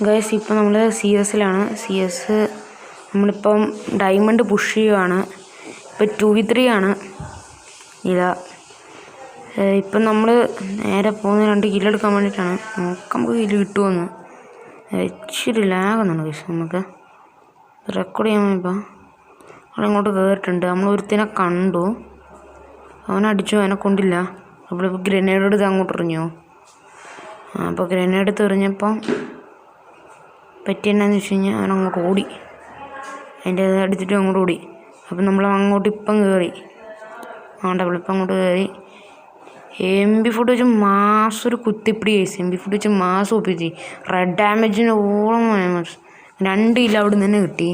Guys ഇപ്പം നമ്മൾ CS നമ്മളിപ്പം ഡയമണ്ട് പുഷ് ചെയ്യുകയാണ്. ഇപ്പം 2v3 ആണ്. ഇതാ ഇപ്പം നമ്മൾ നേരെ പോകുന്ന 2 കില്ല് എടുക്കാൻ വേണ്ടിയിട്ടാണ്. നോക്കാം നമുക്ക് കില്ല് കിട്ടുമെന്ന്. ഇച്ചിരി ലാഗൊന്നുണ്ട് ഗൈസ്. നമുക്ക് റെക്കോർഡ് ചെയ്യാൻ ഇപ്പം അവളിങ്ങോട്ട് കയറിയിട്ടുണ്ട്. നമ്മൾ ഒരുത്തിനെ കണ്ടു, അവനടിച്ചു, അവനെ കൊണ്ടില്ല. അപ്പോൾ ഇപ്പോൾ ഗ്രനേഡ് എടുത്ത് അങ്ങോട്ട് എറിഞ്ഞു. അപ്പോൾ ഗ്രനേഡ് എടുത്ത് എറിഞ്ഞപ്പം പറ്റിയെന്നാന്ന് വെച്ച് കഴിഞ്ഞാൽ അവനങ്ങോട്ട് ഓടി, അതിൻ്റെ അടിച്ചിട്ട് അങ്ങോട്ട് ഓടി. അപ്പം നമ്മൾ അങ്ങോട്ട് ഇപ്പം കയറി അവളിപ്പം അങ്ങോട്ട് കയറി MP40 വെച്ച് മാസം ഒരു കുത്തിപ്പിടി കേസ്. MP40 വെച്ച് മാസം ഒപ്പിച്ച് റെഡ് ഡാമേജിന് ഓളം 2 കില്ല് അവിടെ നിന്ന് തന്നെ കിട്ടി.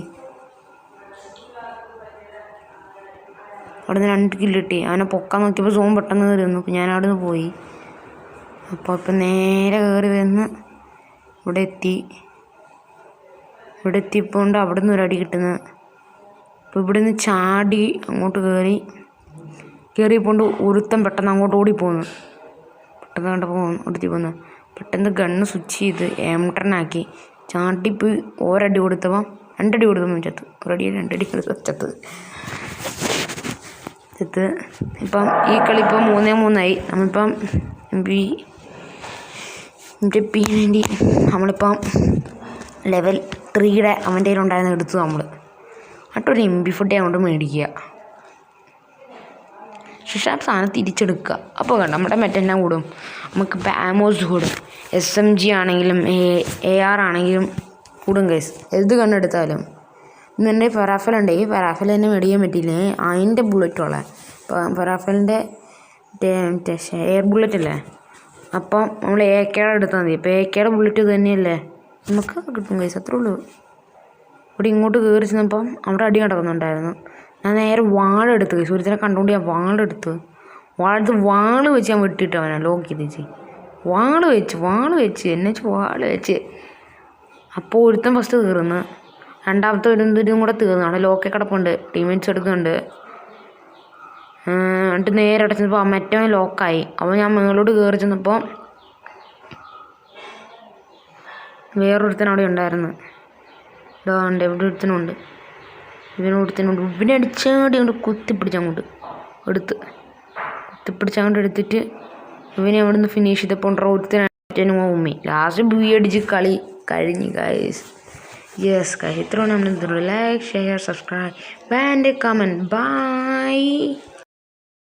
അവിടെ നിന്ന് 2 കില്ല് കിട്ടി. അവനെ പൊക്കാൻ നോക്കിയപ്പോൾ സോൺ പെട്ടെന്ന് കയറി വന്നു. അപ്പം ഞാൻ അവിടെ നിന്ന് പോയി. അപ്പോൾ ഇപ്പം നേരെ കയറി വന്ന് ഇവിടെ എത്തിയപ്പോൾ കൊണ്ട് അവിടെ നിന്ന് ഒരടി കിട്ടുന്നത്. അപ്പോൾ ഇവിടെ നിന്ന് ചാടി അങ്ങോട്ട് കയറിയപ്പോണ്ട് ഒരുത്തൻ പെട്ടെന്ന് അങ്ങോട്ട് ഓടിപ്പോന്നു. പെട്ടെന്ന് കണ്ടപ്പോൾ ഓടി പോന്നു. പെട്ടെന്ന് ഗണ്ണ് സ്വിച്ച് ചെയ്ത് M10 ആക്കി ചാട്ടിപ്പോയി ഒരടി കൊടുത്തപ്പോൾ 2 അടി കൊടുത്തപ്പോൾ ചത്ത്. ഒരടി 2 അടി ചത്ത്. ഇപ്പം ഈ കളി ഇപ്പം 3-3 നമ്മളിപ്പം P90 നമ്മളിപ്പം ലെവൽ 3 അവൻ്റെ കയ്യിലുണ്ടായിരുന്ന എടുത്തു. നമ്മൾ എന്നിട്ടൊരു MP40 അങ്ങോട്ട് മേടിക്കുക. ശേഷം സാധനം തിരിച്ചെടുക്കുക. അപ്പോൾ കണ്ട നമ്മുടെ മെറ്റെല്ലാം കൂടും. നമുക്കിപ്പോൾ ആമോസ് കൂടും. SMG ആണെങ്കിലും AR ആണെങ്കിലും കൂടും ഗൈസ്. എന്ത് കണ്ടെടുത്താലും ഇന്ന് എൻ്റെ ഫെറാഫലുണ്ട്. ഈ ഫെറാഫൽ തന്നെ മേടിക്കാൻ പറ്റിയില്ലേ, അതിൻ്റെ ബുള്ളറ്റുള്ള ഫെറാഫലിൻ്റെ എയർ ബുള്ളറ്റ് അല്ലേ. അപ്പം നമ്മൾ AK എടുത്താൽ മതി. ഇപ്പോൾ AK ബുള്ളറ്റ് തന്നെയല്ലേ, നമുക്ക് കിട്ടും ഗൈസ്. അത്രേ ഉള്ളൂ. ഇവിടെ ഇങ്ങോട്ട് കയറി ചെന്നപ്പം അവിടെ അടി നടക്കുന്നുണ്ടായിരുന്നു. ഞാൻ നേരെ വാളെടുത്ത് ഗൈസ്. ഒരുത്തനെ കണ്ടുകൊണ്ട് ഞാൻ വാളെടുത്ത് വാള് വെച്ച് ഞാൻ വെട്ടിയിട്ട് അവനെ ലോക്ക് ചെയ്തിച്ച് വാള് വെച്ച് എന്നെ വെച്ച് വാള് വെച്ച്. അപ്പോൾ ഒരുത്തൻ ഫസ്റ്റ് തീർന്ന്, രണ്ടാമത്തെ ഇതും കൂടെ തീർന്നു. അവിടെ ലോക്കെ കിടപ്പുണ്ട്, ടീംമേറ്റ്സ് എടുക്കുന്നുണ്ട്. എന്നിട്ട് നേരെ അടച്ചപ്പോൾ മറ്റവൻ ലോക്കായി. അപ്പോൾ ഞാൻ മുകളിലോട്ട് കയറി ചെന്നപ്പോൾ വേറൊരുത്തൻ അവിടെ ഉണ്ടായിരുന്നു. ഇതാണ്ട് എവിടെ ഒരുത്തനുണ്ട്, ഇവനെ അടിച്ചാടി കൊണ്ട് കുത്തിപ്പിടിച്ചങ്ങോട്ട് എടുത്തിട്ട് ഇവനെ അവിടെ നിന്ന് ഫിനിഷ് ചെയ്തപ്പോൾ ഒരുത്തനും ഉമ്മി ലാസ്റ്റ് ബി അടിച്ച് കളി കഴിഞ്ഞ് ഗൈസ്. യെസ് ഗൈസ്, ഇത്രയാണ് നമ്മൾ like, share, subscribe and comment. By.